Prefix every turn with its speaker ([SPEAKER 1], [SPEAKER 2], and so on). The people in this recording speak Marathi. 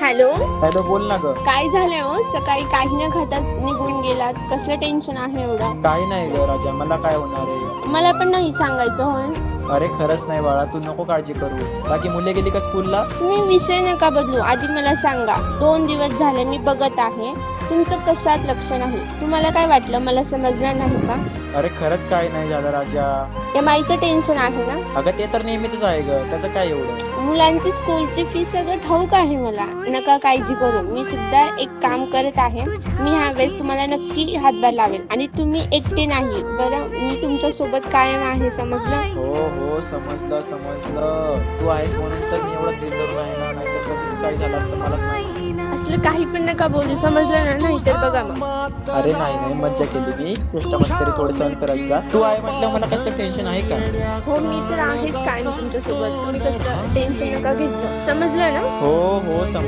[SPEAKER 1] हॅलो,
[SPEAKER 2] हॅलो, बोल ना ग.
[SPEAKER 1] काय झालंय हो? सकाळी काही न खाताच निघून गेलात. कसलं टेन्शन आहे एवढं?
[SPEAKER 2] काही नाही ग राजा, मला काय होणार आहे.
[SPEAKER 1] मला पण नाही सांगायचं होय.
[SPEAKER 2] अरे खरंच नाही बाळा, तू नको काळजी करू. बाकी मुले गेली का स्कूलला?
[SPEAKER 1] तुम्ही विषय नका बदलू, आधी मला सांगा. 2 दिवस झाले मी बघत आहे, तुमचं कशात लक्ष नाही. तुम्हाला काय वाटलं, मला समजणार नाही का?
[SPEAKER 2] अरे खरंच काय नाही झालं राजा.
[SPEAKER 1] या माईचं टेन्शन आहे ना?
[SPEAKER 2] अगं ते तर नेहमीच आहे ग, त्याचं काय एवढं.
[SPEAKER 1] मुलांची स्कूलची फी सगळं ठाऊक आहे मला. नका काळजी करू, मी सुद्धा एक काम करत आहे. मी ह्या वेळेस तुम्हाला नक्की हातभार लावेल आणि तुम्ही एकटे नाही बरं. मी तुमच्या सोबत कायम आहे, समजलं?
[SPEAKER 2] हो हो, समजलं समजलं. तू आहेस म्हणून तर मी एवढं दिल धरून आहे ना, नाहीतर कधीच काय झालं असतं मलाच नाही.
[SPEAKER 1] असलं काही पण नका बोलू, समजलं ना? नाही तर बघा मग.
[SPEAKER 2] अरे नाही नाही, मज्जा केली मी. चेष्टा मस्करी थोडी सहन करायचा. तू आहे म्हटलं मला कसलं टेन्शन आहे का?
[SPEAKER 1] हो, मी तर आहेच कायम तुमच्या सोबत. तुम्ही कसलं टेन्शन नका घेतलं, समजलं ना?
[SPEAKER 2] हो हो, समज